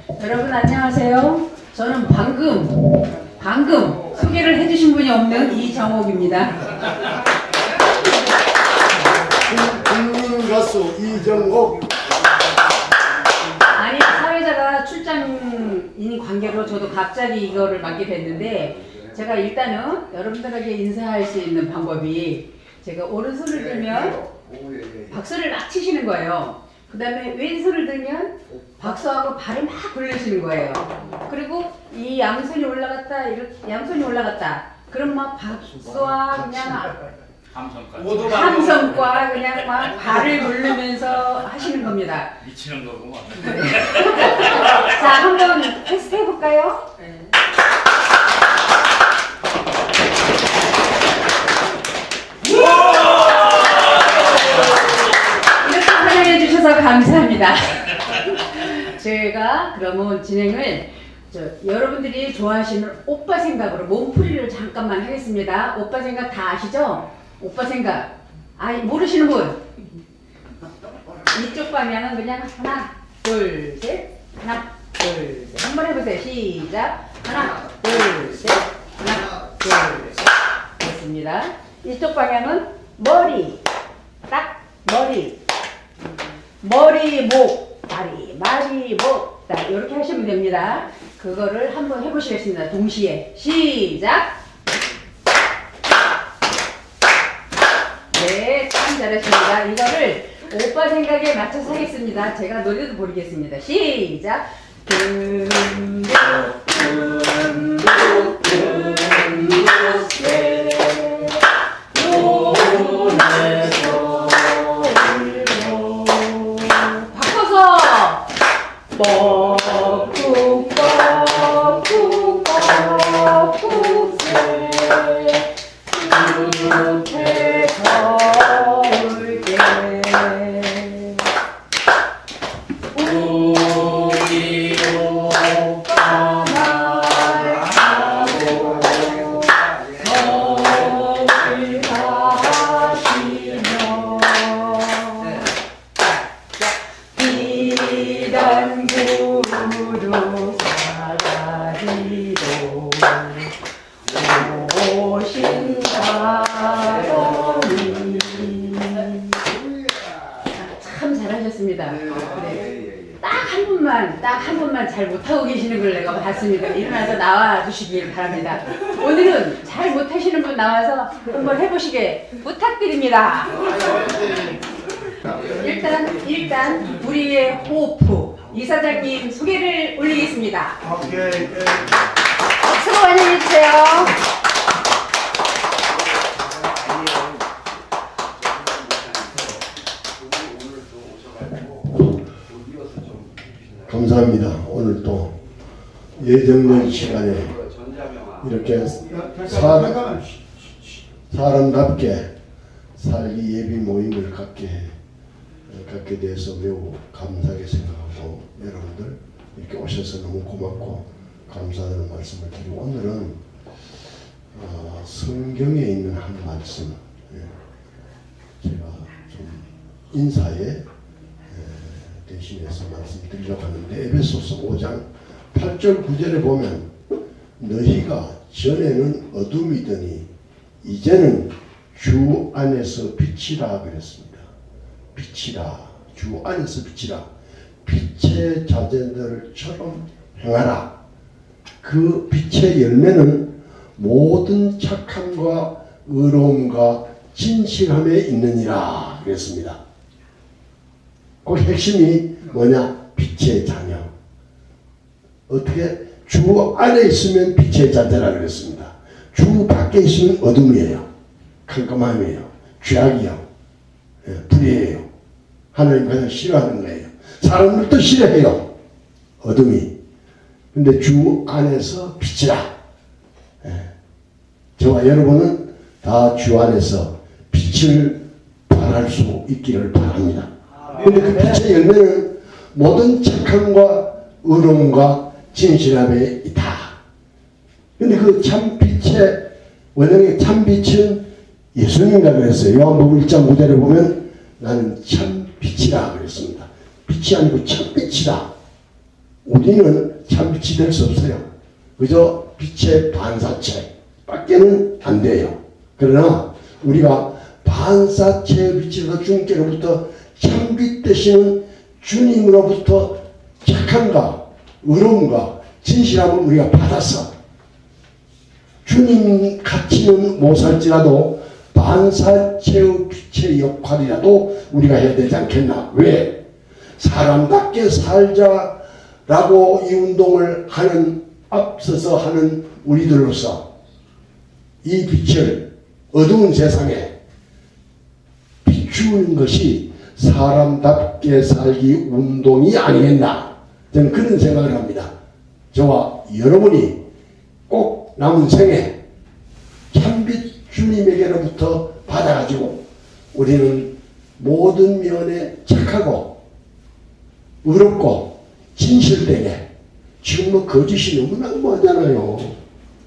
여러분 안녕하세요. 저는 방금 소개를 해주신 분이 없는 이정옥입니다. 가수 이정옥. 아니 사회자가 출장인 관계로 저도 갑자기 이거를 맡게 됐는데 제가 일단은 여러분들에게 인사할 수 있는 방법이 제가 오른손을 들면 박수를 막 치시는 거예요. 그 다음에 왼손을 들면 박수하고 발을 막 굴리시는 거예요. 그리고 이 양손이 올라갔다, 이렇게 양손이 올라갔다. 그럼 막 박수와 그냥 함성과 그냥 막 발을 굴리면서 하시는 겁니다. 미치는 거구만. 자, 한번 테스트 해볼까요? 네. 이렇게 환영해 주셔서 감사합니다. 제가 그러면 진행을 여러분들이 좋아하시는 오빠 생각으로 몸풀이를 잠깐만 하겠습니다. 오빠 생각 다 아시죠? 오빠 생각. 모르시는 분? 이쪽 방향은 그냥 하나, 둘, 셋, 하나, 둘, 셋. 한번 해보세요. 시작. 하나, 둘, 셋, 하나, 둘, 셋. 됐습니다. 이쪽 방향은 머리, 딱, 머리, 목, 다리, 마리, 목, 딱 이렇게 하시면 됩니다. 그거를 한번 해보시겠습니다. 동시에 시작. 네, 참 잘하십니다. 이거를 오빠 생각에 맞춰서 하겠습니다. 제가 노래도 부르겠습니다. 시작. 바꿔서 뻑국 뻑국 뻑국 이렇게 서울게 우리 오빠 말하고 서울 가시면 이단 구로 사다리로 오신다더니 참 잘하셨습니다. 네. 딱 한 번만 잘 못하고 계시는 걸 내가 봤습니다. 일어나서 나와 주시길 바랍니다. 오늘은 잘 못하시는 분 나와서 한번 해보시게 부탁드립니다. 일단 우리의 호프 이사장님 소개를 올리겠습니다. 박수로 환영해 주세요. 감사합니다. 오늘 또 예정된 시간에 이렇게 사람답게 살기 예비 모임을 갖게 돼서 매우 감사하게 생각하고 여러분들 이렇게 오셔서 너무 고맙고 감사하는 말씀을 드리고 오늘은 성경에 있는 한 말씀 제가 좀 인사에 대신해서 말씀드리려고 하는데 에베소서 5장 8절 9절에 보면 너희가 전에는 어둠이더니 이제는 주 안에서 빛이라 그랬습니다. 빛이라 주 안에서 빛이라 빛의 자제들처럼 행하라. 그 빛의 열매는 모든 착함과 의로움과 진실함에 있느니라 그랬습니다. 그 핵심이 뭐냐? 빛의 자녀. 어떻게? 주 안에 있으면 빛의 자녀라 그랬습니다. 주 밖에 있으면 어둠이에요. 깜깜함이에요. 죄악이요. 불의예요. 하나님 가장 싫어하는 거예요. 사람들도 싫어해요. 어둠이. 근데 주 안에서 빛이라. 저와 여러분은 다 주 안에서 빛을 발할 수 있기를 바랍니다. 근데 그 빛의 열매는 모든 착함과 의로움과 진실함에 있다. 근데 그 참 빛의 원형의 참 빛은 예수님이라 그랬어요. 요한복음 1장 9절에 보면 나는 참 빛이라 그랬습니다. 빛이 아니고 참 빛이다. 우리는 참빛이 될 수 없어요. 그저 빛의 반사체 밖에는 안 돼요. 그러나 우리가 반사체의 빛에서 주님께로부터 참빛 되시는 주님으로부터 착함과 의로움과 진실함을 우리가 받아서 주님 같이는 못 살지라도 반사체의 빛의 역할이라도 우리가 해야 되지 않겠나. 왜? 사람답게 살자라고 이 운동을 하는, 앞서서 하는 우리들로서 이 빛을 어두운 세상에 비추는 것이 사람답게 살기 운동이 아니겠나. 저는 그런 생각을 합니다. 저와 여러분이 꼭 남은 생에 참빛 주님에게로부터 받아가지고 우리는 모든 면에 착하고 의롭고 진실되게, 지금 뭐 거짓이 너무 난무하잖아요.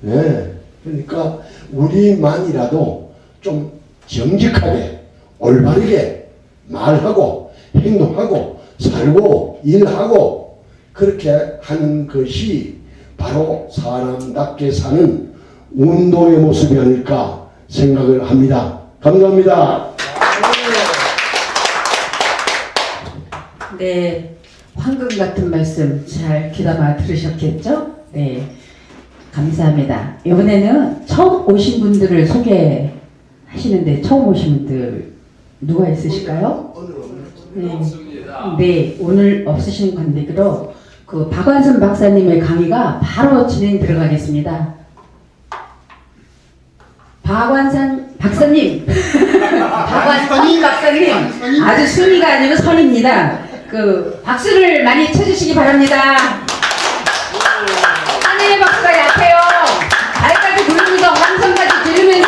네. 그러니까 우리만이라도 좀 정직하게 올바르게 말하고 행동하고 살고 일하고 그렇게 하는 것이 바로 사람답게 사는 운동의 모습이 아닐까 생각을 합니다. 감사합니다. 네, 황금 같은 말씀 잘 귀담아 들으셨겠죠? 네, 감사합니다. 이번에는 처음 오신 분들을 소개하시는데, 처음 오신 분들 누가 있으실까요? 네, 네, 오늘 없으신 관계로 그 박완선 박사님의 강의가 바로 진행 들어가겠습니다. 박완선 박사님, 박완선 박사님, 아주 순위가 아니고 선입니다. 그 박수를 많이 쳐주시기 바랍니다. 하늘의 박수가 약해요. 발까지 부르면서 환성까지 들으면서.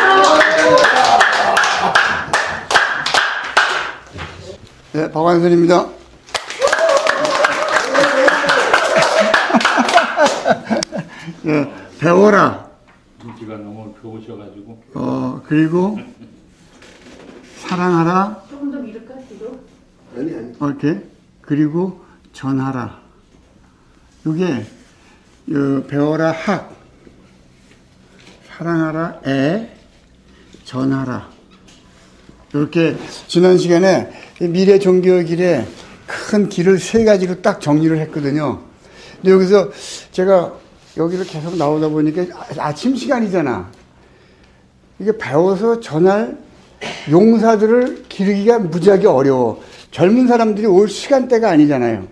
네, 박완선입니다. 네, 배워라. 눈치가 너무 좋으셔가지고. 그리고 사랑하라. 조금 더 밀을까 뒤로? 아니. 이렇게. 그리고 전하라. 이게 배워라 학, 사랑하라 애, 전하라. 이렇게 지난 시간에 미래 종교의 길에 큰 길을 세 가지로 딱 정리를 했거든요. 근데 여기서 제가 여기를 계속 나오다 보니까 아침 시간이잖아. 이게 배워서 전할 용사들을 기르기가 무지하게 어려워. 젊은 사람들이 올 시간대가 아니잖아요.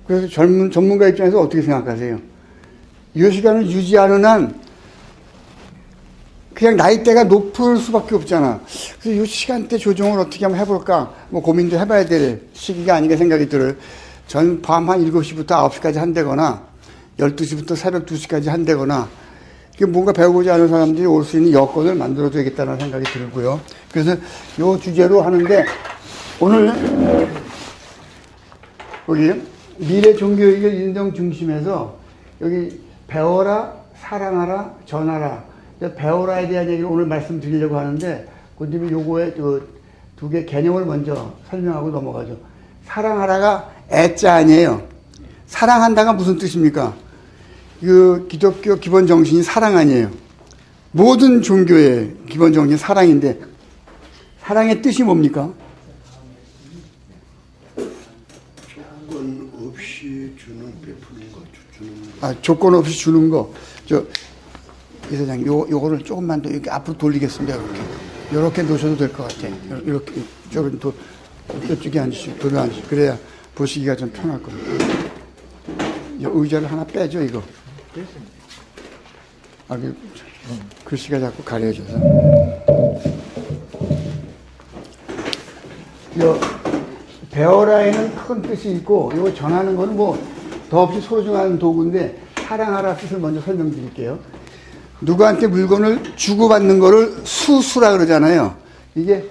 그래서 전문가 입장에서 어떻게 생각하세요? 이 시간을 유지하는 한 그냥 나이대가 높을 수밖에 없잖아. 그래서 이 시간대 조정을 어떻게 한번 해볼까? 뭐 고민도 해봐야 될 시기가 아닌가 생각이 들어요. 전 밤 한 7시부터 9시까지 한다거나 12시부터 새벽 2시까지 한다거나 뭔가 배우고자 하는 사람들이 올 수 있는 여건을 만들어줘야겠다는 생각이 들고요. 그래서 이 주제로 하는데 오늘 여기 미래 종교의견 인정 중심에서 여기 배워라, 사랑하라, 전하라. 배워라에 대한 얘기를 오늘 말씀드리려고 하는데 그님이 요거에 두 개 개념을 먼저 설명하고 넘어가죠. 사랑하라가 애자 아니에요. 사랑한다가 무슨 뜻입니까? 그 기독교 기본 정신이 사랑 아니에요. 모든 종교의 기본 정신이 사랑인데 사랑의 뜻이 뭡니까? 조건 없이 주는, 베푸는 거, 주는 거. 조건 없이 주는 거. 이사장, 요거를 조금만 더 이렇게 앞으로 돌리겠습니다. 이렇게 놓으셔도 될 것 같아요. 이렇게, 이쪽에 앉으시고, 돌려 앉으시고. 그래야 보시기가 좀 편할 겁니다. 의자를 하나 빼죠, 이거. 글씨가 자꾸 가려져서. 배워라에는 큰 뜻이 있고, 이거 전하는 거는 뭐, 더없이 소중한 도구인데, 사랑하라 뜻을 먼저 설명드릴게요. 누구한테 물건을 주고받는 거를 수수라 그러잖아요. 이게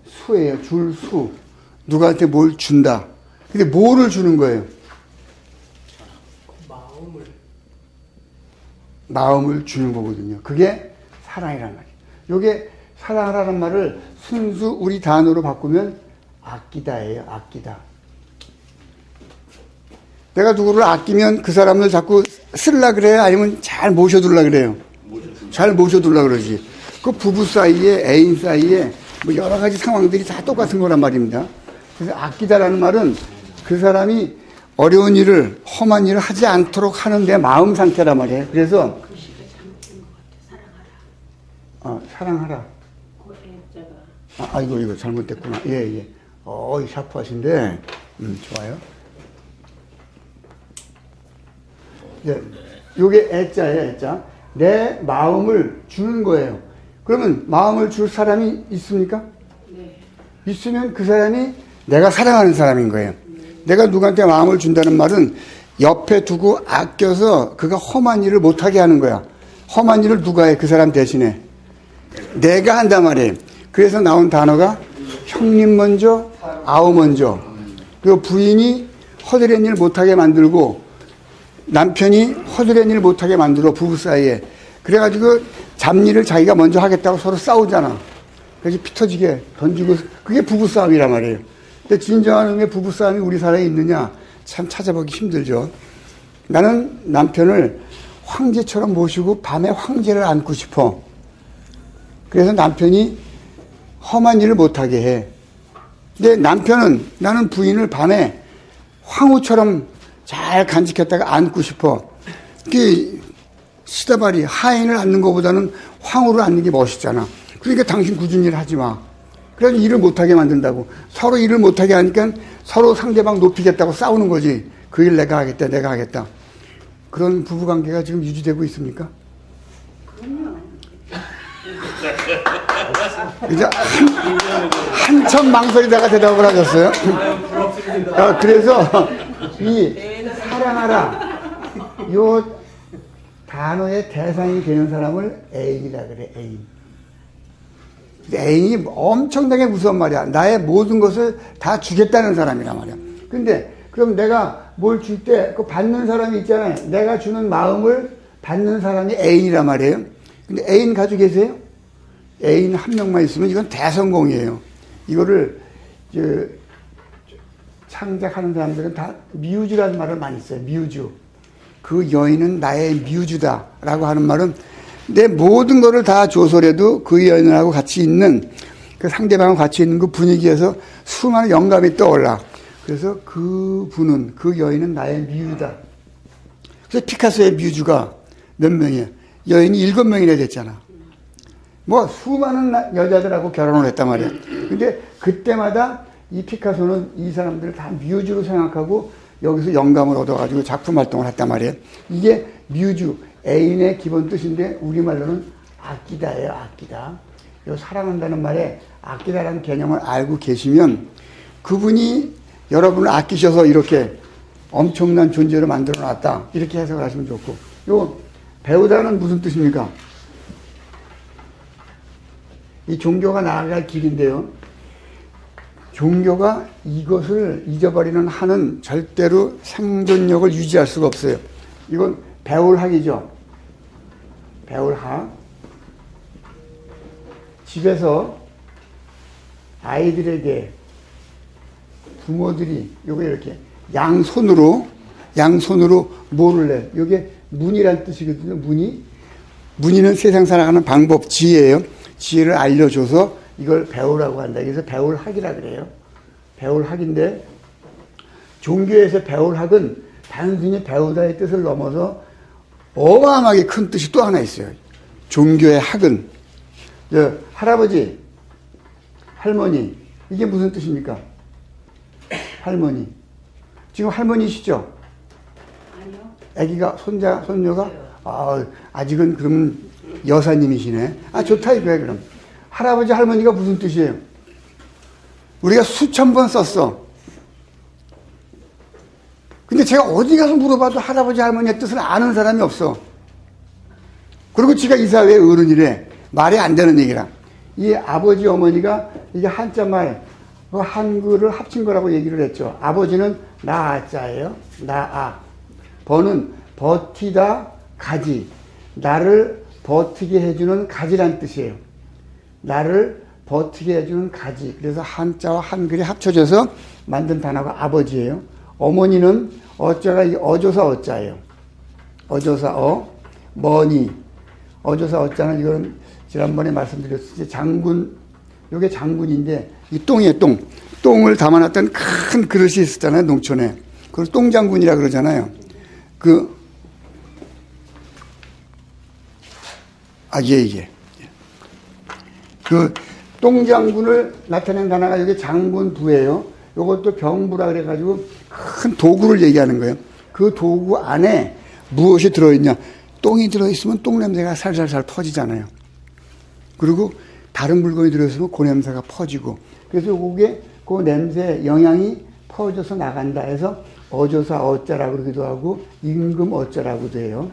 수예요. 줄수. 누구한테 뭘 준다. 근데 뭐를 주는 거예요? 마음을 주는 거거든요. 그게 사랑이란 말이에요. 요게 사랑하라는 말을 순수 우리 단어로 바꾸면 아끼다예요. 아끼다. 내가 누구를 아끼면 그 사람을 자꾸 쓸라 그래요? 아니면 잘 모셔둘라 그래요? 잘 모셔둘라 그러지. 그 부부 사이에, 애인 사이에 뭐 여러 가지 상황들이 다 똑같은 거란 말입니다. 그래서 아끼다라는 말은 그 사람이 어려운 일을, 험한 일을 하지 않도록 하는 내 마음 상태란 말이에요. 그래서 사랑하라. 이거 잘못됐구나. 예. 샤프하신데, 좋아요. 예, 요게 애자예요, 애자. 내 마음을 주는 거예요. 그러면 마음을 줄 사람이 있습니까? 네. 있으면 그 사람이 내가 사랑하는 사람인 거예요. 내가 누구한테 마음을 준다는 말은 옆에 두고 아껴서 그가 험한 일을 못하게 하는 거야. 험한 일을 누가 해? 그 사람 대신에. 내가 한단 말이에요. 그래서 나온 단어가 형님 먼저, 아우 먼저. 그리고 부인이 허드렛 일 못하게 만들고 남편이 허드렛 일 못하게 만들어 부부 사이에. 그래가지고 잡일을 자기가 먼저 하겠다고 서로 싸우잖아. 그래서 피 터지게 던지고 그게 부부싸움이란 말이에요. 근데 진정한 의미의 부부싸움이 우리 사회에 있느냐 참 찾아보기 힘들죠. 나는 남편을 황제처럼 모시고 밤에 황제를 안고 싶어. 그래서 남편이 험한 일을 못하게 해. 근데 나는 부인을 밤에 황후처럼 잘 간직했다가 안고 싶어. 그 시다발이 하인을 안는 것보다는 황후를 안는 게 멋있잖아. 그러니까 당신 굳은 일 하지 마. 그래서 일을 못하게 만든다고. 서로 일을 못하게 하니까 서로 상대방 높이겠다고 싸우는 거지. 그 일 내가 하겠다, 내가 하겠다. 그런 부부관계가 지금 유지되고 있습니까? 그럼요. 이제 한참 망설이다가 대답을 하셨어요. 그래서 이 사랑하라 요 단어의 대상이 되는 사람을 애인이라 그래. 애인이 엄청나게 무서운 말이야. 나의 모든 것을 다 주겠다는 사람이란 말이야. 근데 그럼 내가 뭘 줄 때 그 받는 사람이 있잖아요. 내가 주는 마음을 받는 사람이 애인이란 말이에요. 근데 애인 가지고 계세요? 애인 한 명만 있으면 이건 대성공이에요. 이거를 창작하는 사람들은 다 뮤즈라는 말을 많이 써요. 뮤즈. 그 여인은 나의 뮤즈다라고 하는 말은 내 모든 거를 다 조설해도 그 여인하고 같이 있는 그 상대방과 같이 있는 그 분위기에서 수많은 영감이 떠올라. 그래서 그 여인은 나의 뮤즈다. 그래서 피카소의 뮤즈가 몇 명이에요? 여인이 7명이나 됐잖아. 뭐 수많은 여자들하고 결혼을 했단 말이야. 근데 그때마다 이 피카소는 이 사람들을 다 뮤즈로 생각하고 여기서 영감을 얻어가지고 작품 활동을 했단 말이에요. 이게 뮤즈, 애인의 기본 뜻인데 우리말로는 아끼다예요. 아끼다. 이 사랑한다는 말에 아끼다라는 개념을 알고 계시면 그분이 여러분을 아끼셔서 이렇게 엄청난 존재로 만들어 놨다. 이렇게 해석을 하시면 좋고. 요 배우다는 무슨 뜻입니까? 이 종교가 나아갈 길인데요. 종교가 이것을 잊어버리는 한은 절대로 생존력을 유지할 수가 없어요. 이건 배울학이죠. 배울학. 집에서 아이들에게 부모들이 요거 이렇게 양손으로 뭐를 내? 요게 문이란 뜻이거든요. 문의는 세상 살아가는 방법, 지혜예요. 지혜를 알려줘서 이걸 배우라고 한다. 그래서 배울학이라 그래요. 배울학인데 종교에서 배울학은 단순히 배우다의 뜻을 넘어서 어마어마하게 큰 뜻이 또 하나 있어요. 종교의 학은 할아버지, 할머니 이게 무슨 뜻입니까? 할머니. 지금 할머니시죠? 아니요. 아기가 손녀가 아직은 그러면 여사님이시네. 좋다 이거야 그럼. 할아버지 할머니가 무슨 뜻이에요? 우리가 수천 번 썼어. 근데 제가 어디 가서 물어봐도 할아버지 할머니의 뜻을 아는 사람이 없어. 그리고 지가 이 사회의 어른이래. 말이 안 되는 얘기라. 이 아버지 어머니가 이게 한자말 그 한글을 합친 거라고 얘기를 했죠. 아버지는 나아자예요. 나아. 버는 버티다 가지. 나를 버티게 해주는 가지란 뜻이에요. 나를 버티게 해주는 가지. 그래서 한자와 한글이 합쳐져서 만든 단어가 아버지예요. 어머니는 어자가 이 어조사 어자예요. 어조사 머니. 어조사 어자는 이건 지난번에 말씀드렸듯이 장군, 요게 장군인데 이 똥이에요, 똥. 똥을 담아놨던 큰 그릇이 있었잖아요, 농촌에. 그걸 똥장군이라 그러잖아요. 예. 그 똥장군을 나타낸 단어가 여기 장군부예요. 요것도 병부라 그래가지고 큰 도구를 얘기하는 거예요. 그 도구 안에 무엇이 들어있냐. 똥이 들어있으면 똥 냄새가 살살살 퍼지잖아요. 그리고 다른 물건이 들어있으면 그 냄새가 퍼지고. 그래서 요게 그 냄새 영향이 퍼져서 나간다 해서 어조사 어자라고 그러기도 하고 임금 어자라고도 해요.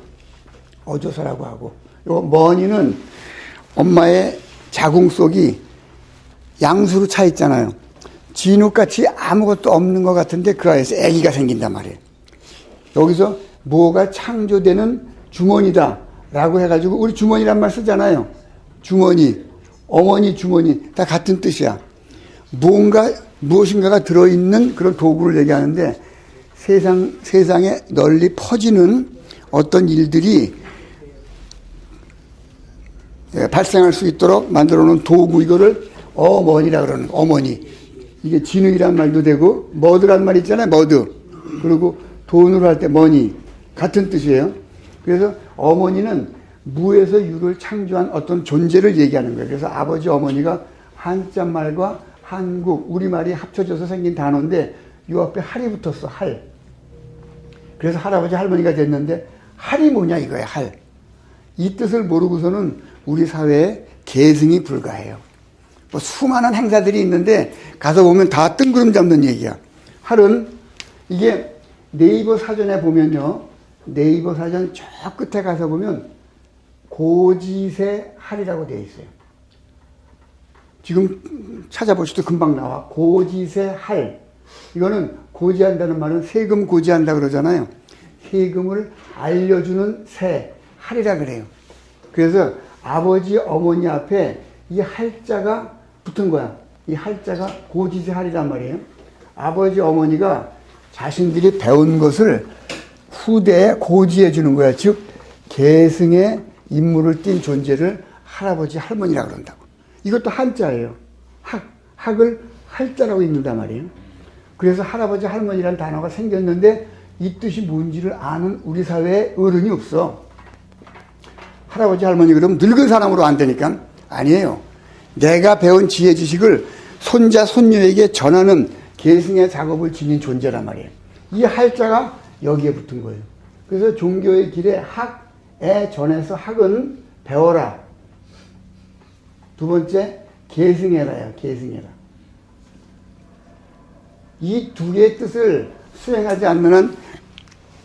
어조사라고 하고. 요 머니는 엄마의 자궁 속이 양수로 차 있잖아요. 진흙같이 아무것도 없는 것 같은데 그 안에서 아기가 생긴단 말이에요. 여기서 뭐가 창조되는 주머니다 라고 해가지고 우리 주머니란 말 쓰잖아요. 주머니, 어머니 주머니 다 같은 뜻이야. 무엇인가가 들어있는 그런 도구를 얘기하는데 세상에 널리 퍼지는 어떤 일들이 발생할 수 있도록 만들어 놓은 도구, 이거를 어머니라 그러는 거예요. 어머니. 이게 진흙이란 말도 되고 머드란 말 있잖아요. 머드. 그리고 돈으로 할 때 머니. 같은 뜻이에요. 그래서 어머니는 무에서 유를 창조한 어떤 존재를 얘기하는 거예요. 그래서 아버지 어머니가 한자말과 한국, 우리말이 합쳐져서 생긴 단어인데 이 앞에 할이 붙었어. 할. 그래서 할아버지 할머니가 됐는데 할이 뭐냐 이거야. 할. 이 뜻을 모르고서는 우리 사회에 계승이 불가해요. 뭐 수많은 행사들이 있는데 가서 보면 다 뜬구름 잡는 얘기야. 할은 이게 네이버 사전에 보면요. 네이버 사전 저 끝에 가서 보면 고지세 할이라고 되어 있어요. 지금 찾아보셔도 금방 나와. 고지세 할. 이거는 고지한다는 말은 세금 고지한다 그러잖아요. 세금을 알려주는 세, 할이라 그래요. 그래서 아버지, 어머니 앞에 이 할자가 붙은 거야. 이 할자가 고지세 할이란 말이에요. 아버지, 어머니가 자신들이 배운 것을 후대에 고지해 주는 거야. 즉, 계승의 임무를 띈 존재를 할아버지, 할머니라 그런다고. 이것도 한자예요. 학을 할자라고 읽는단 말이에요. 그래서 할아버지, 할머니라는 단어가 생겼는데 이 뜻이 뭔지를 아는 우리 사회에 어른이 없어. 할아버지, 할머니 그러면 늙은 사람으로 안 되니까. 아니에요. 내가 배운 지혜 지식을 손자, 손녀에게 전하는 계승의 작업을 지닌 존재란 말이에요. 이 할자가 여기에 붙은 거예요. 그래서 종교의 길에 학에 전해서 학은 배워라. 두 번째, 계승해라요. 계승해라. 이 두 개의 뜻을 수행하지 않는 한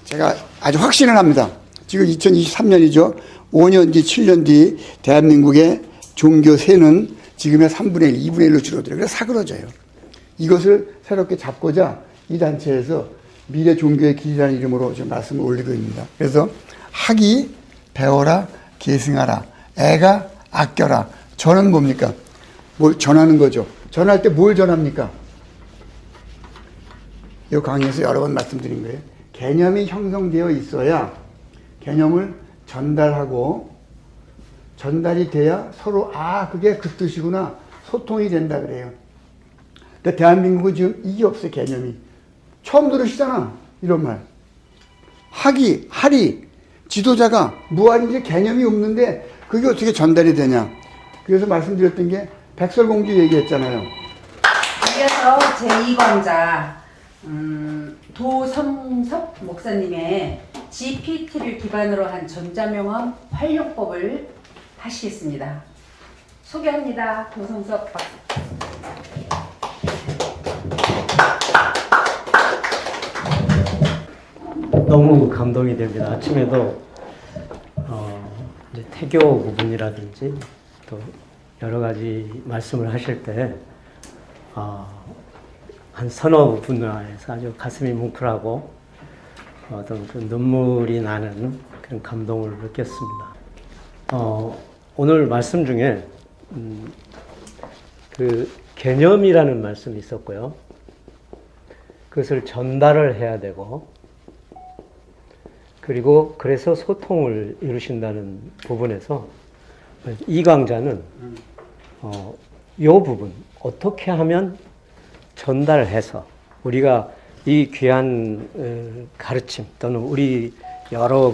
제가 아주 확신을 합니다. 지금 2023년이죠. 5년 뒤, 7년 뒤 대한민국의 종교 세는 지금의 3분의 1, 2분의 1로 줄어들어요. 그래서 사그러져요. 이것을 새롭게 잡고자 이 단체에서 미래 종교의 길이라는 이름으로 지금 말씀을 올리고 있습니다. 그래서 학이 배워라, 계승하라. 애가 아껴라. 전은 뭡니까? 뭘 전하는 거죠. 전할 때 뭘 전합니까? 이 강의에서 여러 번 말씀드린 거예요. 개념이 형성되어 있어야 개념을 전달하고 전달이 돼야 서로 그게 그 뜻이구나 소통이 된다 그래요. 근데 대한민국은 지금 이게 없어요. 개념이. 처음 들으시잖아. 이런 말. 할이 지도자가 무할인지 개념이 없는데 그게 어떻게 전달이 되냐. 그래서 말씀드렸던 게 백설공주 얘기했잖아요. 이어서 제2권자 도성섭 목사님의 GPT를 기반으로 한 전자명함 활용법을 하시겠습니다. 소개합니다. 도성섭 박사. 너무 감동이 됩니다. 아침에도 이제 태교 부분이라든지 또 여러 가지 말씀을 하실 때 한 서너 분야에서 아주 가슴이 뭉클하고 어떤 그 눈물이 나는 그런 감동을 느꼈습니다. 오늘 말씀 중에 그 개념이라는 말씀이 있었고요. 그것을 전달을 해야 되고, 그리고 그래서 소통을 이루신다는 부분에서 이 강좌는 이 부분 어떻게 하면 전달해서 우리가 이 귀한 가르침 또는 우리 여러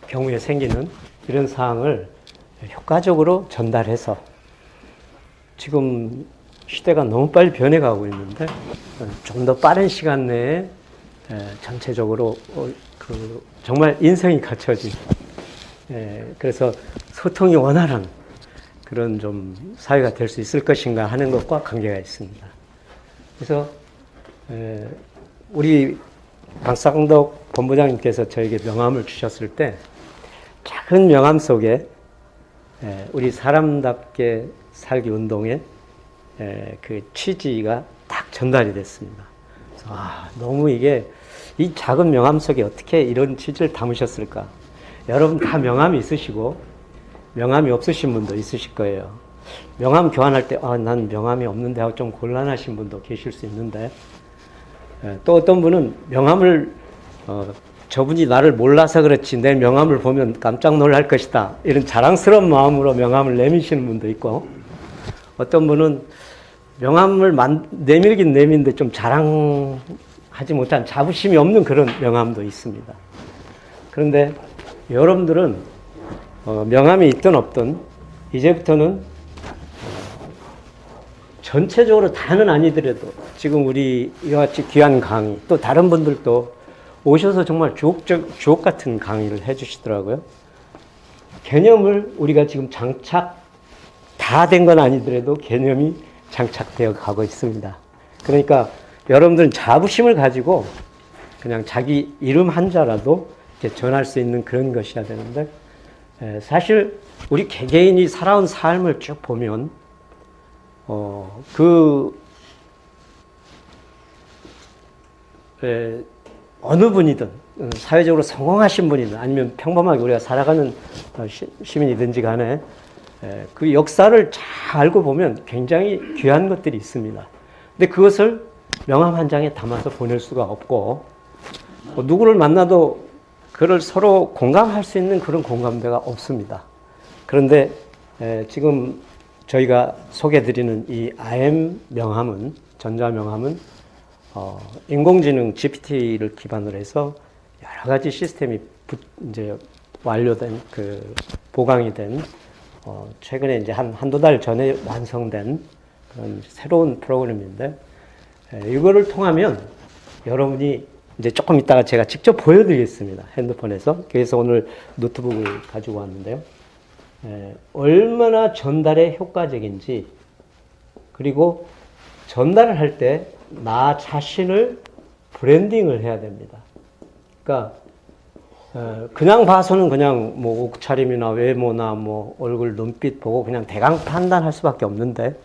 경우에 생기는 이런 사항을 효과적으로 전달해서, 지금 시대가 너무 빨리 변해가고 있는데 좀 더 빠른 시간 내에 전체적으로 정말 인성이 갖춰진, 그래서 소통이 원활한 그런 좀 사회가 될 수 있을 것인가 하는 것과 관계가 있습니다. 그래서 우리 박상덕 본부장님께서 저에게 명함을 주셨을 때 작은 명함 속에 우리 사람답게 살기 운동의 그 취지가 딱 전달이 됐습니다. 그래서 너무 이게 이 작은 명함 속에 어떻게 이런 취지를 담으셨을까? 여러분 다 명함이 있으시고 명함이 없으신 분도 있으실 거예요. 명함 교환할 때 난 명함이 없는데 하고 좀 곤란하신 분도 계실 수 있는데, 또 어떤 분은 명함을 저분이 나를 몰라서 그렇지 내 명함을 보면 깜짝 놀랄 것이다, 이런 자랑스러운 마음으로 명함을 내미시는 분도 있고, 어떤 분은 명함을 내밀긴 내미는데 좀 자랑하지 못한 자부심이 없는 그런 명함도 있습니다. 그런데 여러분들은 명함이 있든 없든 이제부터는 전체적으로 다는 아니더라도 지금 우리 이와 같이 귀한 강의, 또 다른 분들도 오셔서 정말 주옥 같은 강의를 해주시더라고요. 개념을 우리가 지금 장착 다 된 건 아니더라도 개념이 장착되어 가고 있습니다. 그러니까 여러분들은 자부심을 가지고 그냥 자기 이름 한자라도 이렇게 전할 수 있는 그런 것이어야 되는데, 사실 우리 개개인이 살아온 삶을 쭉 보면 어느 분이든 사회적으로 성공하신 분이든 아니면 평범하게 우리가 살아가는 시민이든지 간에 그 역사를 잘 알고 보면 굉장히 귀한 것들이 있습니다. 근데 그것을 명함 한 장에 담아서 보낼 수가 없고, 누구를 만나도 그걸 서로 공감할 수 있는 그런 공감대가 없습니다. 그런데 지금 저희가 소개해드리는 이 IM 명함은, 전자명함은 인공지능 GPT를 기반으로 해서 여러 가지 시스템이 이제 완료된, 보강이 된, 최근에 이제 한두 달 전에 완성된 그런 새로운 프로그램인데, 이거를 통하면 여러분이 이제 조금 이따가 제가 직접 보여드리겠습니다. 핸드폰에서. 그래서 오늘 노트북을 가지고 왔는데요. 얼마나 전달에 효과적인지, 그리고 전달을 할 때 나 자신을 브랜딩을 해야 됩니다. 그러니까 그냥 봐서는 그냥 뭐 옷차림이나 외모나 뭐 얼굴 눈빛 보고 그냥 대강 판단할 수밖에 없는데,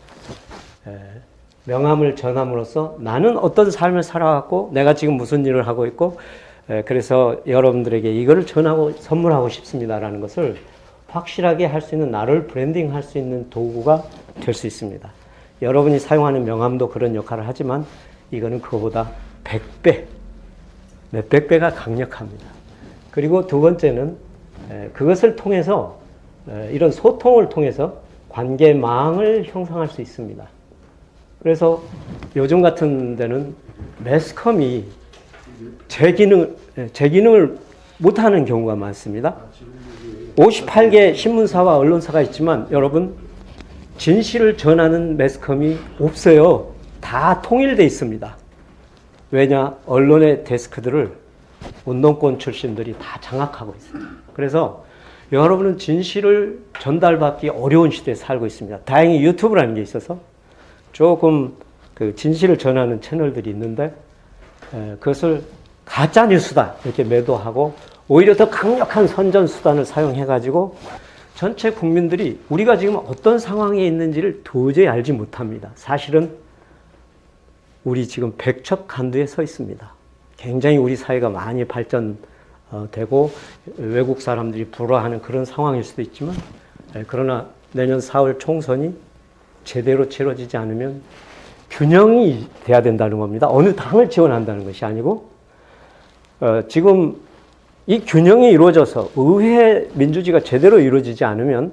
명함을 전함으로써 나는 어떤 삶을 살아왔고 내가 지금 무슨 일을 하고 있고, 그래서 여러분들에게 이거를 전하고 선물하고 싶습니다라는 것을 확실하게 할 수 있는, 나를 브랜딩할 수 있는 도구가 될 수 있습니다. 여러분이 사용하는 명함도 그런 역할을 하지만 이거는 그거보다 100배, 몇백 배가 강력합니다. 그리고 두 번째는 그것을 통해서, 이런 소통을 통해서 관계망을 형성할 수 있습니다. 그래서 요즘 같은 데는 매스컴이 제 기능을 못하는 경우가 많습니다. 58개 신문사와 언론사가 있지만 여러분, 진실을 전하는 매스컴이 없어요. 다 통일되어 있습니다. 왜냐? 언론의 데스크들을 운동권 출신들이 다 장악하고 있습니다. 그래서 여러분은 진실을 전달받기 어려운 시대에 살고 있습니다. 다행히 유튜브라는 게 있어서 조금 그 진실을 전하는 채널들이 있는데, 그것을 가짜 뉴스다 이렇게 매도하고 오히려 더 강력한 선전 수단을 사용해가지고 전체 국민들이 우리가 지금 어떤 상황에 있는지를 도저히 알지 못합니다. 사실은 우리 지금 백척간두에 서 있습니다. 굉장히 우리 사회가 많이 발전되고 외국 사람들이 부러워하는 그런 상황일 수도 있지만, 그러나 내년 4월 총선이 제대로 치러지지 않으면 균형이 돼야 된다는 겁니다. 어느 당을 지원한다는 것이 아니고 지금 이 균형이 이루어져서 의회 민주주의가 제대로 이루어지지 않으면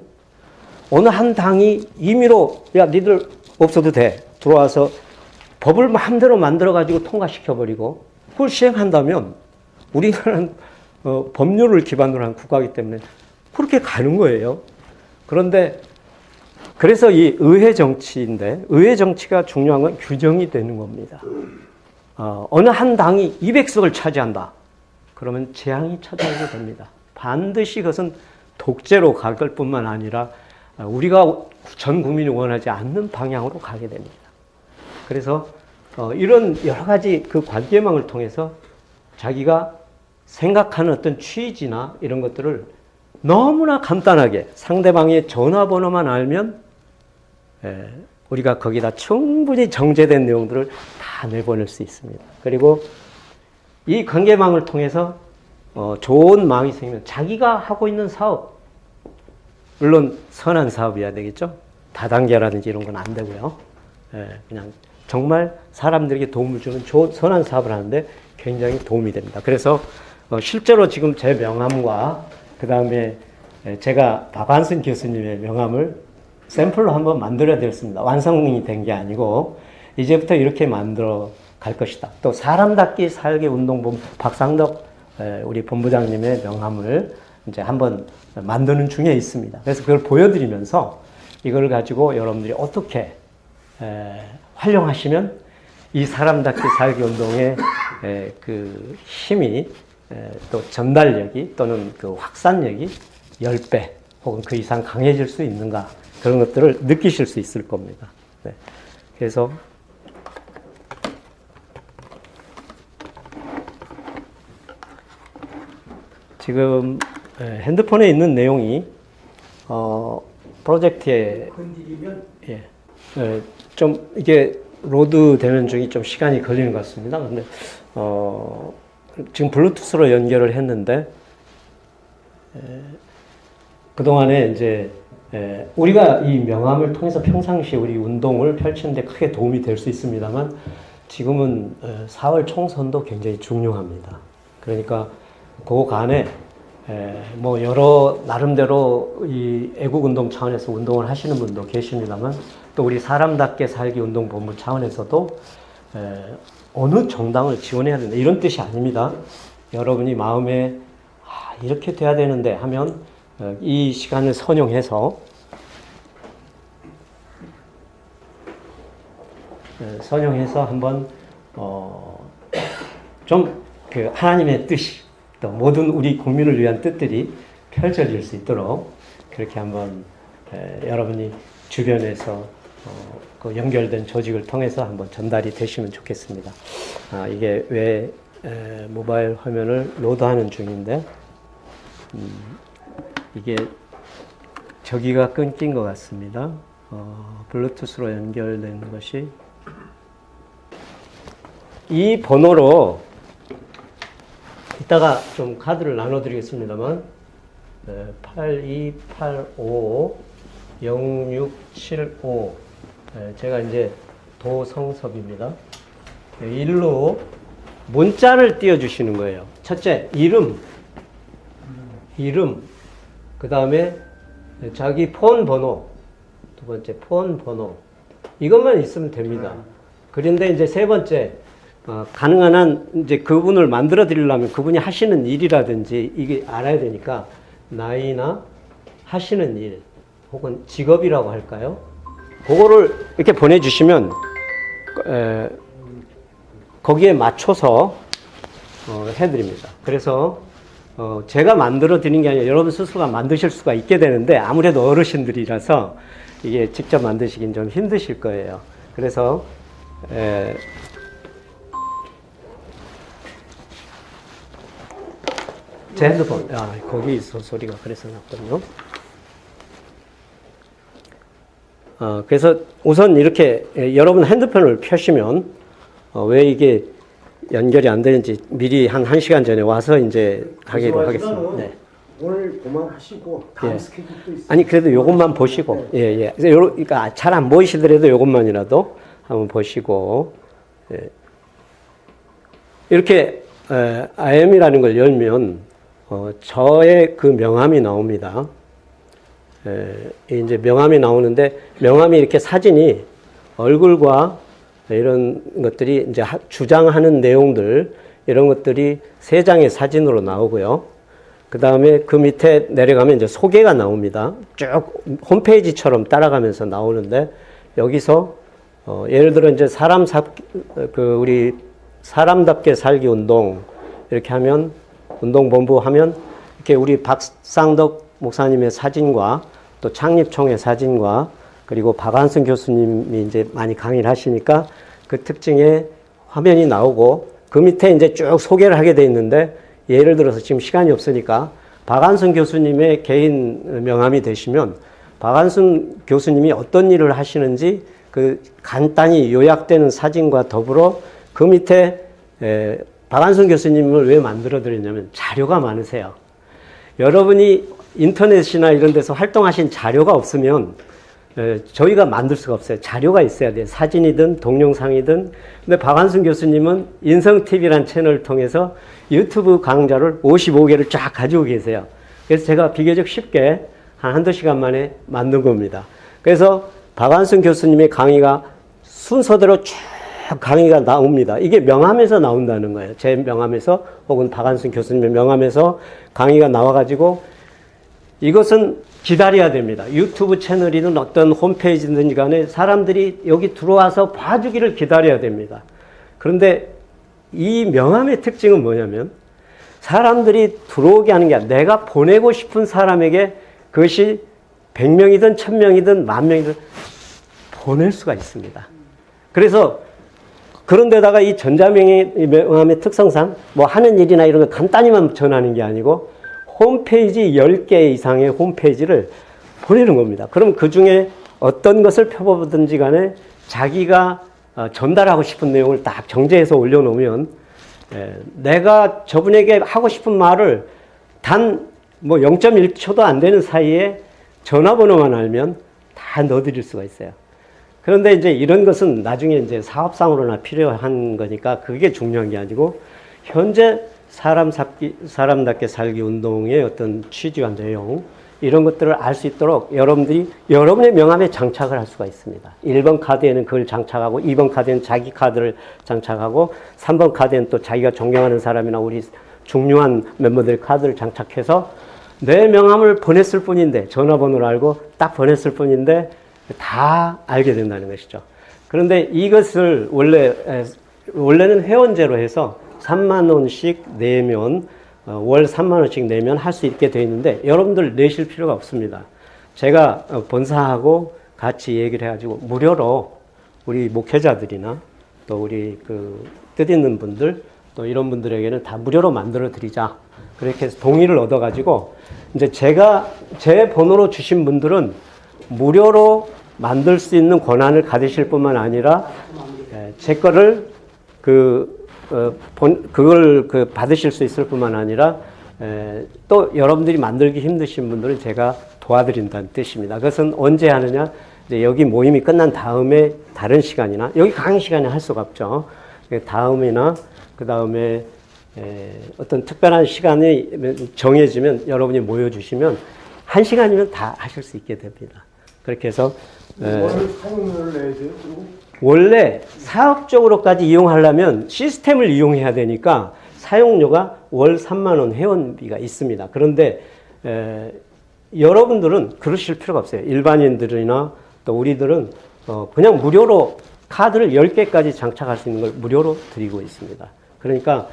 어느 한 당이 임의로 야 니들 없어도 돼 들어와서 법을 마음대로 만들어가지고 통과시켜버리고 그걸 시행한다면 우리나라는 법률을 기반으로 한 국가이기 때문에 그렇게 가는 거예요. 그런데 그래서 이 의회 정치인데 의회 정치가 중요한 건 균형이 되는 겁니다. 어느 한 당이 200석을 차지한다. 그러면 재앙이 찾아오게 됩니다. 반드시 그것은 독재로 갈 뿐만 아니라 우리가 전 국민이 원하지 않는 방향으로 가게 됩니다. 그래서 이런 여러 가지 그 관계망을 통해서 자기가 생각하는 어떤 취지나 이런 것들을 너무나 간단하게 상대방의 전화번호만 알면 우리가 거기다 충분히 정제된 내용들을 다 내보낼 수 있습니다. 그리고 이 관계망을 통해서 좋은 망이 생기면 자기가 하고 있는 사업, 물론 선한 사업이어야 되겠죠. 다단계라든지 이런 건 안 되고요. 그냥 정말 사람들에게 도움을 주는 선한 사업을 하는데 굉장히 도움이 됩니다. 그래서 실제로 지금 제 명함과 그 다음에 제가 박완순 교수님의 명함을 샘플로 한번 만들어야 되었습니다. 완성이 된 게 아니고 이제부터 이렇게 만들어 갈 것이다. 또 사람답게 살게 운동본부 박상덕 우리 본부장님의 명함을 이제 한번 만드는 중에 있습니다. 그래서 그걸 보여드리면서 이걸 가지고 여러분들이 어떻게 활용하시면 이 사람답게 살기 운동의 그 힘이 또 전달력이 또는 그 확산력이 10배 혹은 그 이상 강해질 수 있는가 그런 것들을 느끼실 수 있을 겁니다. 네. 그래서 지금 핸드폰에 있는 내용이 프로젝트에 좀 이게 로드 되는 중이 좀 시간이 걸리는 것 같습니다. 근데 지금 블루투스로 연결을 했는데 그동안에 이제 우리가 이 명함을 통해서 평상시 우리 운동을 펼치는데 크게 도움이 될 수 있습니다만 지금은 4월 총선도 굉장히 중요합니다. 그러니까 그 간에 뭐 여러 나름대로 이 애국운동 차원에서 운동을 하시는 분도 계십니다만 또 우리 사람답게 살기 운동본부 차원에서도 어느 정당을 지원해야 된다 이런 뜻이 아닙니다. 여러분이 마음에 이렇게 돼야 되는데 하면 이 시간을 선용해서 한번 좀 그 하나님의 뜻이 또 모든 우리 국민을 위한 뜻들이 펼쳐질 수 있도록 그렇게 한번 여러분이 주변에서 그 연결된 조직을 통해서 한번 전달이 되시면 좋겠습니다. 이게 왜 모바일 화면을 로드하는 중인데 이게 저기가 끊긴 것 같습니다. 블루투스로 연결된 것이 이 번호로 이따가 좀 카드를 나눠드리겠습니다만 8285-0675 제가 이제 도성섭입니다. 일로 문자를 띄워주시는 거예요. 첫째, 이름, 그 다음에 자기 폰 번호, 두 번째 폰 번호, 이것만 있으면 됩니다. 그런데 이제 세 번째, 가능한 한 이제 그분을 만들어 드리려면 그분이 하시는 일이라든지 이게 알아야 되니까 나이나 하시는 일 혹은 직업이라고 할까요? 그거를 이렇게 보내주시면 거기에 맞춰서 해드립니다. 그래서 제가 만들어 드리는 게 아니라 여러분 스스로가 만드실 수가 있게 되는데 아무래도 어르신들이라서 이게 직접 만드시긴 좀 힘드실 거예요. 그래서 제 핸드폰, 거기 있어 소리가 그래서 났군요. 그래서 우선 이렇게 여러분 핸드폰을 펴시면 왜 이게 연결이 안 되는지 미리 한 1시간 전에 와서 이제 하기로 하겠습니다. 네. 오늘 그만하시고 다음 스케줄도 있어요. 아니 그래도 요것만 보시고 그러니까 잘 안 보이시더라도 요것만이라도 한번 보시고, 예. 이렇게 IM이라는 걸 열면 저의 그 명함이 나옵니다. 이제 명함이 나오는데 명함이 이렇게 사진이 얼굴과 이런 것들이 이제 주장하는 내용들 이런 것들이 3장의 사진으로 나오고요. 그 다음에 그 밑에 내려가면 이제 소개가 나옵니다. 쭉 홈페이지처럼 따라가면서 나오는데 여기서 예를 들어 이제 우리 사람답게 살기 운동 이렇게 하면 운동본부 하면 이렇게 우리 박상덕 목사님의 사진과 또 창립총회 사진과 그리고 박한승 교수님이 이제 많이 강의를 하시니까 그 특징의 화면이 나오고 그 밑에 이제 쭉 소개를 하게 돼 있는데 예를 들어서 지금 시간이 없으니까 박한승 교수님의 개인 명함이 되시면 박한승 교수님이 어떤 일을 하시는지 그 간단히 요약되는 사진과 더불어 그 밑에 박한승 교수님을 왜 만들어 드렸냐면 자료가 많으세요. 여러분이 인터넷이나 이런 데서 활동하신 자료가 없으면 저희가 만들 수가 없어요. 자료가 있어야 돼요. 사진이든 동영상이든. 근데 박한승 교수님은 인성TV라는 채널을 통해서 유튜브 강좌를 55개를 쫙 가지고 계세요. 그래서 제가 비교적 쉽게 한두 시간 만에 만든 겁니다. 그래서 박한승 교수님의 강의가 순서대로 쭉 강의가 나옵니다. 이게 명함에서 나온다는 거예요. 제 명함에서 혹은 박한승 교수님의 명함에서 강의가 나와가지고 이것은 기다려야 됩니다. 유튜브 채널이든 어떤 홈페이지든 간에 사람들이 여기 들어와서 봐주기를 기다려야 됩니다. 그런데 이 명함의 특징은 뭐냐면 사람들이 들어오게 하는 게 아니라 내가 보내고 싶은 사람에게 그것이 100명이든 1000명이든 10,000명이든 보낼 수가 있습니다. 그래서 그런데다가 이 전자명함의 특성상 뭐 하는 일이나 이런 거 간단히만 전하는 게 아니고 홈페이지 10개 이상의 홈페이지를 보내는 겁니다. 그럼 그 중에 어떤 것을 펴보든지 간에 자기가 전달하고 싶은 내용을 딱 정제해서 올려놓으면 내가 저분에게 하고 싶은 말을 단 뭐 0.1초도 안 되는 사이에 전화번호만 알면 다 넣어드릴 수가 있어요. 그런데 이제 이런 것은 나중에 이제 사업상으로나 필요한 거니까 그게 중요한 게 아니고 현재 사람답게 살기 운동의 어떤 취지와 내용 이런 것들을 알 수 있도록 여러분들이 여러분의 명함에 장착을 할 수가 있습니다. 1번 카드에는 그걸 장착하고 2번 카드에는 자기 카드를 장착하고 3번 카드에는 또 자기가 존경하는 사람이나 우리 중요한 멤버들의 카드를 장착해서 내 명함을 보냈을 뿐인데 전화번호를 알고 딱 보냈을 뿐인데 다 알게 된다는 것이죠. 그런데 이것을 원래는 회원제로 해서 3만 원씩 내면 월 3만 원씩 내면 할 수 있게 되어 있는데 여러분들 내실 필요가 없습니다. 제가 본사하고 같이 얘기를 해가지고 무료로 우리 목회자들이나 또 우리 그 뜻있는 분들 또 이런 분들에게는 다 무료로 만들어 드리자. 그렇게 해서 동의를 얻어가지고 이제 제가 제 번호로 주신 분들은 무료로 만들 수 있는 권한을 가지실 뿐만 아니라 제 거를 그걸 받으실 수 있을 뿐만 아니라 또 여러분들이 만들기 힘드신 분들은 제가 도와드린다는 뜻입니다. 그것은 언제 하느냐? 이제 여기 모임이 끝난 다음에 다른 시간이나 여기 강의 시간에 할 수가 없죠. 다음이나 그 다음에 어떤 특별한 시간이 정해지면 여러분이 모여주시면 1시간이면 다 하실 수 있게 됩니다. 그렇게 해서 원래 사업적으로까지 이용하려면 시스템을 이용해야 되니까 사용료가 월 3만 원 회원비가 있습니다. 그런데 여러분들은 그러실 필요가 없어요. 일반인들이나 또 우리들은 그냥 무료로 카드를 10개까지 장착할 수 있는 걸 무료로 드리고 있습니다. 그러니까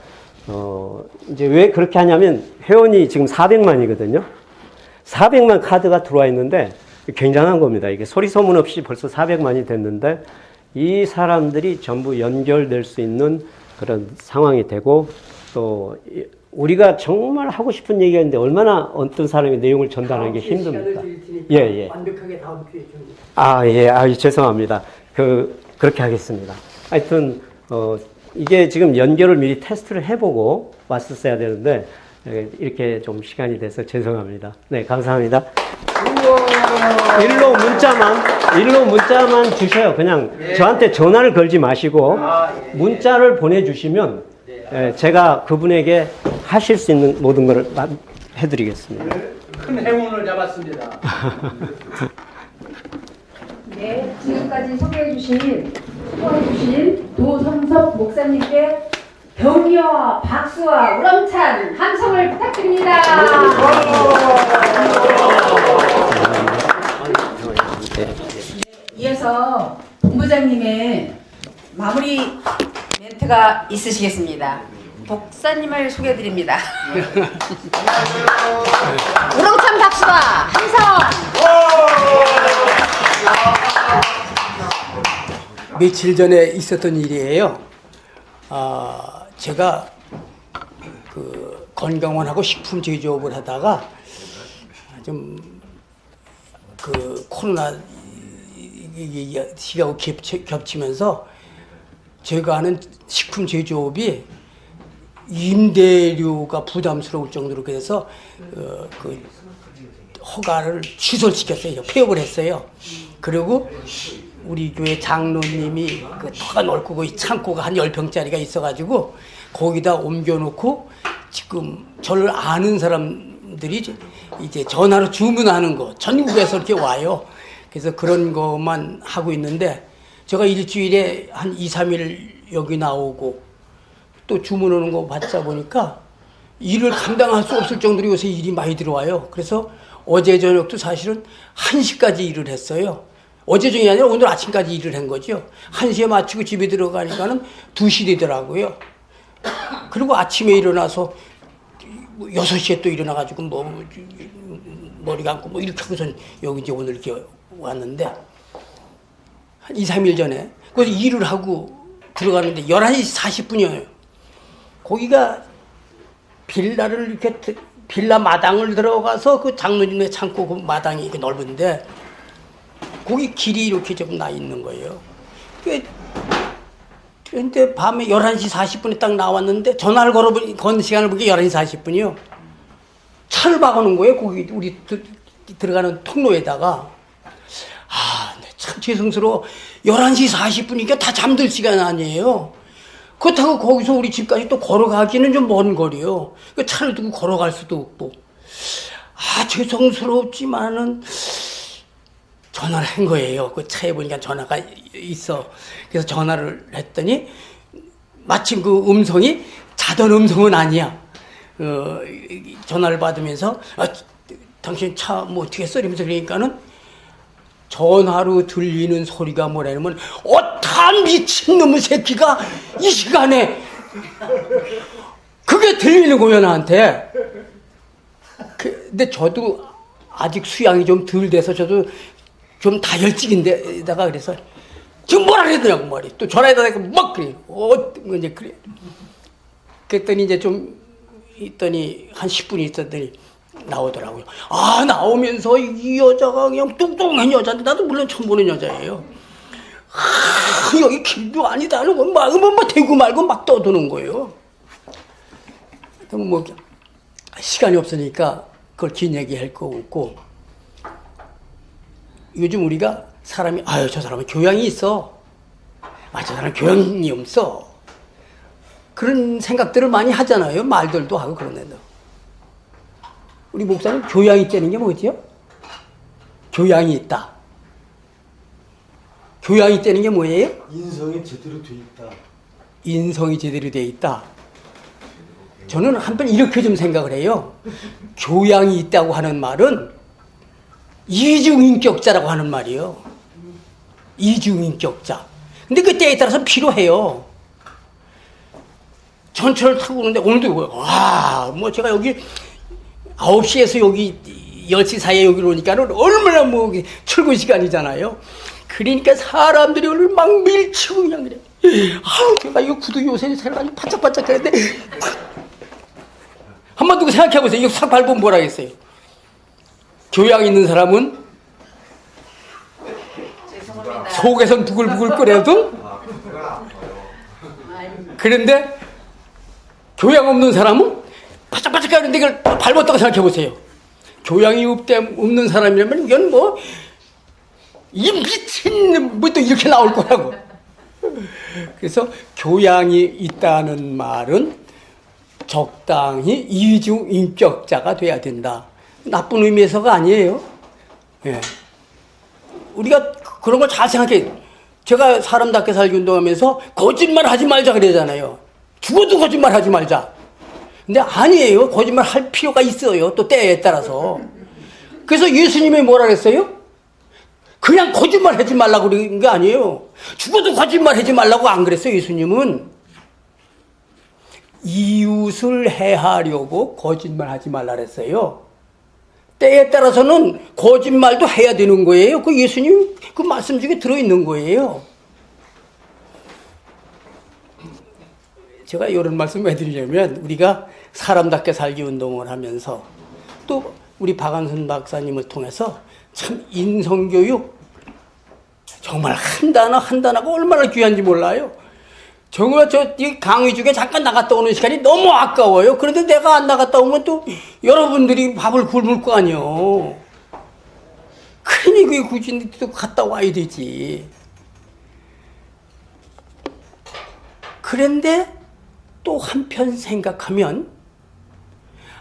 이제 왜 그렇게 하냐면 회원이 지금 400만이거든요. 400만 카드가 들어와 있는데 굉장한 겁니다. 이게 소리 소문 없이 벌써 400만이 됐는데 이 사람들이 전부 연결될 수 있는 그런 상황이 되고 또 우리가 정말 하고 싶은 얘기가 있는데 얼마나 어떤 사람이 내용을 전달하는 게 힘듭니까? 예. 완벽하게 다음 기회에 줍니다. 예. 죄송합니다. 그렇게 하겠습니다. 하여튼 이게 지금 연결을 미리 테스트를 해보고 왔었어야 되는데 이렇게 좀 시간이 돼서 죄송합니다. 네, 감사합니다. 우와. 일로 문자만 주셔요. 그냥 저한테 전화를 걸지 마시고 문자를 보내주시면 제가 그분에게 하실 수 있는 모든 것을 해드리겠습니다. 큰 행운을 잡았습니다. 네, 지금까지 소개해주신 도성섭 목사님께 격려와 박수와 우렁찬 함성을 부탁드립니다. 이어서 본부장님의 마무리 멘트가 있으시겠습니다. 목사님을 소개해드립니다. 우렁찬 박수와 함성! 며칠 전에 있었던 일이에요. 제가 그 건강원하고 식품 제조업을 하다가 좀 그 코로나 시기하고 겹치면서 제가 하는 식품 제조업이 임대료가 부담스러울 정도로 그래서 그 허가를 취소시켰어요. 폐업을 했어요. 그리고 우리 교회 장로님이 그 터가 넓고 그 창고가 한 10평짜리가 있어가지고 거기다 옮겨놓고 지금 저를 아는 사람들이 이제 전화로 주문하는 거 전국에서 이렇게 와요. 그래서 그런 것만 하고 있는데 제가 일주일에 한 2, 3일 여기 나오고 또 주문 오는 거 받자 보니까 일을 감당할 수 없을 정도로 요새 일이 많이 들어와요. 그래서 어제 저녁도 사실은 1시까지 일을 했어요. 어제 저녁이 아니라 오늘 아침까지 일을 한 거죠. 1시에 마치고 집에 들어가니까는 2시 되더라고요. 그리고 아침에 일어나서 6시에 또 일어나가지고 머리 감고 이렇게 하고선 여기 이제 오늘 이렇게 왔는데 한 2, 3일 전에 그래서 일을 하고 들어가는데 11시 40분이에요. 거기가 빌라를 이렇게 빌라 마당을 들어가서 그 장로님의 창고 그 마당이 이렇게 넓은데 거기 길이 이렇게 좀 나 있는 거예요. 그런데 밤에 11시 40분에 딱 나왔는데 전화를 건 시간을 보니까 11시 40분이요. 차를 박아놓은 거예요. 거기 우리 들어가는 통로에다가. 참 죄송스러워. 11시 40분이니까 다 잠들 시간 아니에요. 그렇다고 거기서 우리 집까지 또 걸어가기는 좀 먼 거리요. 그 차를 두고 걸어갈 수도 없고. 죄송스럽지만은 전화를 한 거예요. 그 차에 보니까 전화가 있어. 그래서 전화를 했더니 마침 그 음성이 자던 음성은 아니야. 전화를 받으면서 당신 차 뭐 어떻게 했어? 이러면서 그러니까는 전화로 들리는 소리가 뭐라냐면 어떤 미친놈의 새끼가 이 시간에 그게 들리는 거예요 나한테. 근데 저도 아직 수양이 좀 덜 돼서 저도 좀 다혈질인데다가 그래서 지금 뭐라 그러더냐고 말이. 또 전화에다 막 그래. 이제 그래. 그랬더니 이제 좀 있더니 한 10분이 있었더니 나오더라고요. 나오면서 이 여자가 그냥 뚱뚱한 여자인데 나도 물론 처음 보는 여자예요. 여기 길도 아니다 하는 거 막 대고 말고 막 떠드는 거예요. 그럼 뭐 시간이 없으니까 그걸 긴 얘기할 거 없고 요즘 우리가 사람이 저 사람은 교양이 있어. 저 사람은 교양이 없어. 그런 생각들을 많이 하잖아요. 말들도 하고 그러는데. 우리 목사님 교양이 있다는 게 뭐지요? 교양이 있다. 교양이 있다는 게 뭐예요? 인성이 제대로 돼 있다. 인성이 제대로 돼 있다. 저는 한편 이렇게 좀 생각을 해요. 교양이 있다고 하는 말은 이중인격자라고 하는 말이에요. 이중인격자. 근데 그 때에 따라서 필요해요. 전철을 타고 오는데 오늘도 제가 여기 9시에서 여기 10시 사이에 여기로 오니까는 얼마나 출근 시간이잖아요. 그러니까 사람들이 오늘 막 밀치고 그냥 그래. 내가 이 구두 요새 새로 바짝바짝 그랬는데 한번 두고 생각해보세요. 이거 싹 밟으면 뭐라 하겠어요? 교양 있는 사람은 죄송합니다. 속에선 부글부글 끓여도 그런데 교양 없는 사람은 바짝바짝 하는데 이걸 밟았다고 생각해보세요. 교양이 없는 사람이라면 이건 뭐 이 미친 뭐 또 이렇게 나올 거라고. 그래서 교양이 있다는 말은 적당히 이중인격자가 돼야 된다. 나쁜 의미에서가 아니에요. 예. 우리가 그런 걸 잘 생각해. 제가 사람답게 살기 운동하면서 거짓말 하지 말자 그러잖아요. 죽어도 거짓말 하지 말자. 근데 아니에요. 거짓말 할 필요가 있어요. 또 때에 따라서. 그래서 예수님이 뭐라 그랬어요? 그냥 거짓말 하지 말라고 그런 게 아니에요. 죽어도 거짓말 하지 말라고 안 그랬어요. 예수님은. 이웃을 해하려고 거짓말 하지 말라 그랬어요. 때에 따라서는 거짓말도 해야 되는 거예요. 그 예수님 그 말씀 중에 들어있는 거예요. 제가 이런 말씀 해드리려면 우리가 사람답게 살기 운동을 하면서 또 우리 박한순 박사님을 통해서 참 인성교육 정말 한 단어 한 단어가 얼마나 귀한지 몰라요. 정말 이 강의 중에 잠깐 나갔다 오는 시간이 너무 아까워요. 그런데 내가 안 나갔다 오면 또 여러분들이 밥을 굶을 거 아니에요. 그러니 그게 굳이 또 갔다 와야 되지. 그런데 또 한편 생각하면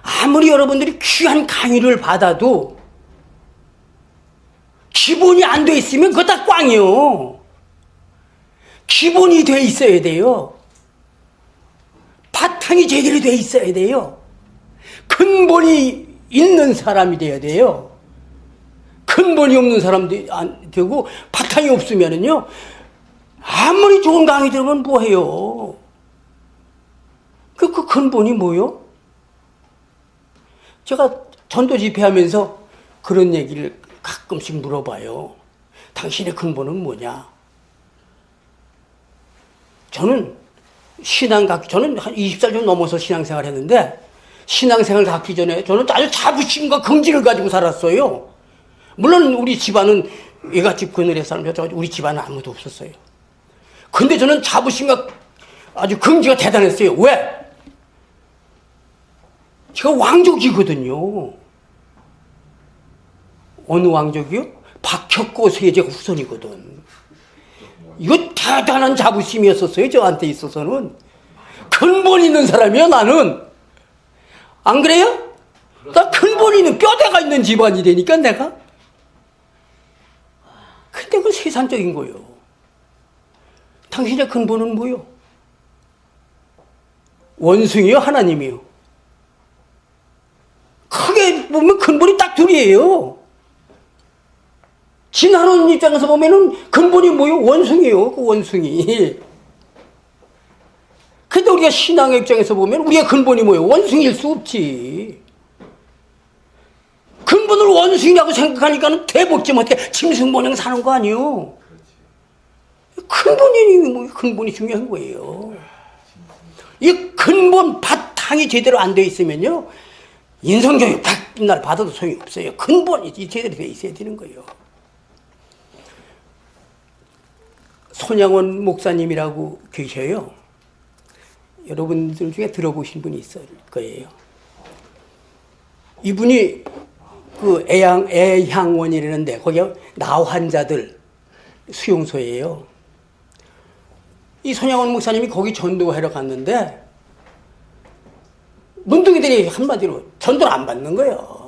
아무리 여러분들이 귀한 강의를 받아도 기본이 안 돼 있으면 그거 다 꽝이요. 기본이 돼 있어야 돼요. 바탕이 제대로 돼 있어야 돼요. 근본이 있는 사람이 돼야 돼요. 근본이 없는 사람도 안 되고 바탕이 없으면은요 아무리 좋은 강의 들으면 뭐해요. 그 근본이 뭐요? 제가 전도 집회하면서 그런 얘기를 가끔씩 물어봐요. 당신의 근본은 뭐냐? 저는 저는 한 20살 좀 넘어서 신앙생활 했는데, 신앙생활 갖기 전에 저는 아주 자부심과 긍지를 가지고 살았어요. 물론 우리 집안은 외갓집 그늘에 살면서 우리 집안은 아무도 없었어요. 근데 저는 자부심과 아주 긍지가 대단했어요. 왜? 제가 왕족이거든요. 어느 왕족이요? 박혁고 세제가 후손이거든. 이거 대단한 자부심이었었어요. 저한테 있어서는. 근본 있는 사람이야 나는. 안 그래요? 나 근본 있는 뼈대가 있는 집안이 되니까 내가. 근데 그건 세상적인 거예요. 당신의 근본은 뭐요? 원숭이요? 하나님이요? 크게 보면 근본이 딱 둘이에요. 진하는 입장에서 보면은 근본이 뭐요? 원숭이요. 그 원숭이. 근데 우리가 신앙의 입장에서 보면 우리의 근본이 뭐예요? 원숭이일 수 없지. 근본을 원숭이라고 생각하니까는 되먹지 못해 짐승모양 사는 거 아니요. 근본이 중요한 거예요. 이 근본 바탕이 제대로 안 돼 있으면요, 인성교육 백날 받아도 소용이 없어요. 근본이 제대로 돼 있어야 되는 거예요. 손양원 목사님이라고 계셔요. 여러분들 중에 들어보신 분이 있을 거예요. 이분이 그 애향원이라는데 거기 나 환자들 수용소예요. 이 손양원 목사님이 거기 전도하러 갔는데 문둥이들이 한마디로 전도를 안 받는 거예요.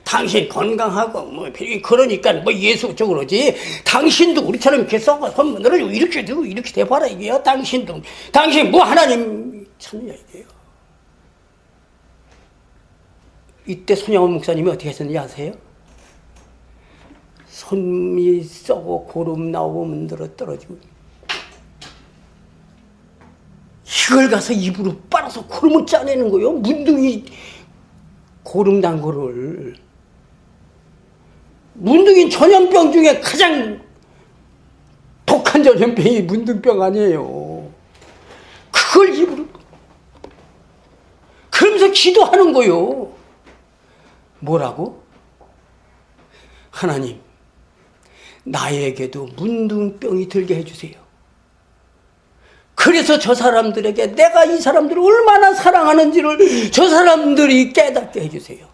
당신 건강하고 뭐 그러니까 뭐 예수적 그러지. 당신도 우리처럼 이렇게 썩어 선문으로 이렇게 되고 이렇게 돼봐라 이게요. 당신 뭐 하나님 찾느냐 이게요. 이때 손양원 목사님이 어떻게 하셨는지 아세요? 손이 썩고 고름 나오고 문드러 떨어지고 이걸 가서 입으로 빨아서 고름을 짜내는 거예요. 문둥이 고름 난 거를. 문둥이 전염병 중에 가장 독한 전염병이 문둥병 아니에요. 그걸 입으로. 그러면서 기도하는 거예요. 뭐라고? 하나님, 나에게도 문둥병이 들게 해주세요. 그래서 저 사람들에게 내가 이 사람들을 얼마나 사랑하는지를 저 사람들이 깨닫게 해주세요.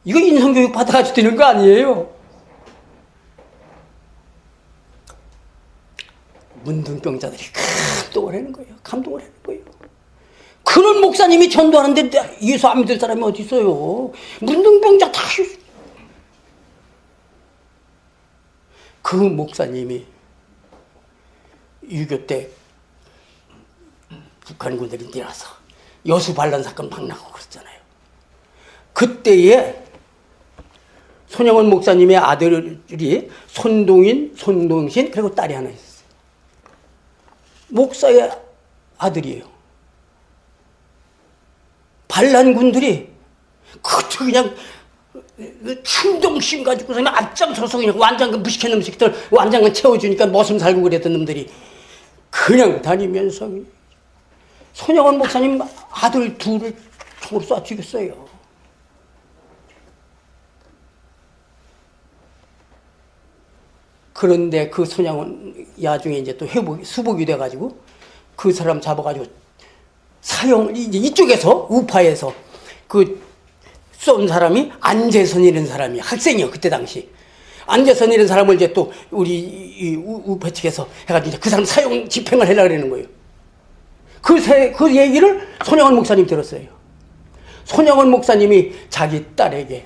이거 인성교육 받아가지고 되는 거 아니에요. 문둥병자들이 감동을 하는 거예요. 감동을 하는 거예요. 그런 목사님이 전도하는데 예수 안 믿을 사람이 어디 있어요. 문둥병자 다. 그 목사님이 6.25 때 북한군들이 내려서 여수 반란 사건 막 나고 그랬잖아요. 그때에 손영원 목사님의 아들이 손동인, 손동신 그리고 딸이 하나 있었어요. 목사의 아들이에요. 반란군들이 그냥 충동심 가지고 그냥 앞장서서 그냥 완장근 무식한 놈들 완장근 채워주니까 머슴 살고 그랬던 놈들이 그냥 다니면서 손영원 목사님 아들 둘을 총으로 쏴 죽였어요. 그런데 그 손영원 야중에 이제 또 수복이 돼가지고 그 사람 잡아가지고 사형 이제 이쪽에서 우파에서 그 쏜 사람이 안재선이라는 사람이 학생이요 그때 당시 안재선이라는 사람을 이제 또 우리 우파 측에서 해가지고 그 사람 사형 집행을 하려고 그러는 거예요. 그 얘기를 손영원 목사님 들었어요. 손영원 목사님이 자기 딸에게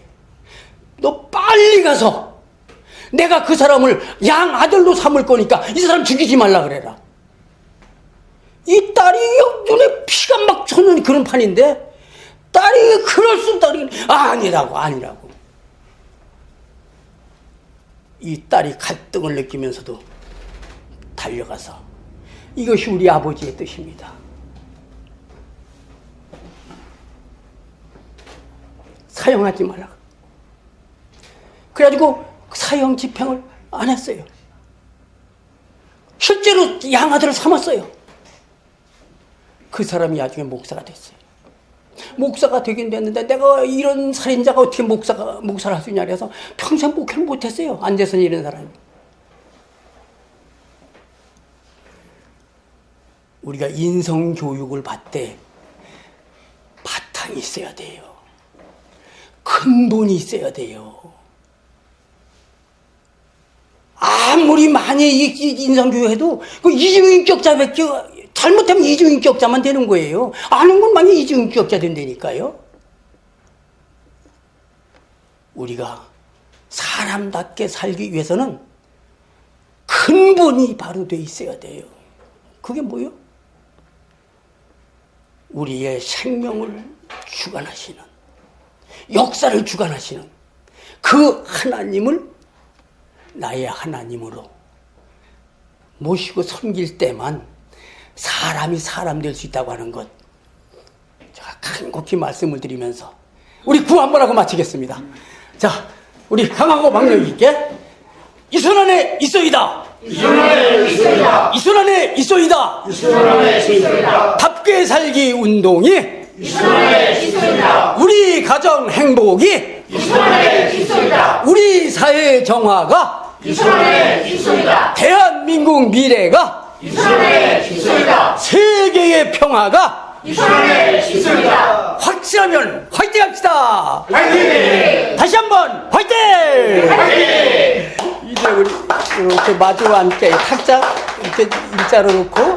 너 빨리 가서 내가 그 사람을 양 아들로 삼을 거니까 이 사람 죽이지 말라 그래라. 이 딸이 눈에 피가 막 솟는 그런 판인데 딸이 그럴 수 딸이 아니라고. 이 딸이 갈등을 느끼면서도 달려가서 이것이 우리 아버지의 뜻입니다. 사형하지 말라. 그래가지고 사형 집행을 안 했어요. 실제로 양아들을 삼았어요. 그 사람이 나중에 목사가 됐어요. 목사가 되긴 됐는데 내가 이런 살인자가 어떻게 목사를 할 수 있냐 그래서 평생 목회를 못했어요. 안재선이 이런 사람이. 우리가 인성교육을 받되 바탕이 있어야 돼요. 근본이 있어야 돼요. 아무리 많이 인성교육해도 그 이중인격자밖에 잘못하면 이중인격자만 되는 거예요. 아는 것만이 이중인격자 된다니까요. 우리가 사람답게 살기 위해서는 근본이 바로 돼 있어야 돼요. 그게 뭐요? 우리의 생명을 주관하시는, 역사를 주관하시는 그 하나님을 나의 하나님으로 모시고 섬길 때만 사람이 사람 될 수 있다고 하는 것, 제가 간곡히 말씀을 드리면서 우리 구호 한번 하고 마치겠습니다. 자, 우리 강하고 박력 있게 이손 안에 있어이다. 이손 안에 있어이다. 이손 안에 있어이다. 이손 안에 있어이다. 답게 살기 운동이 이손 안에 있어이다. 우리 가정 행복이 이손 안에 있어이다. 우리 사회 정화가 이손 안에 있어이다. 대한민국 미래가 이손 안에 있어이다. 세계의 평화가 이손 안에 있어이다. 확실하면 화이팅 합시다. 화이팅! 다시 한번 화이팅! 화이팅! 이제 우리 이렇게 마주 앉게 탁자 이렇게 일자로 놓고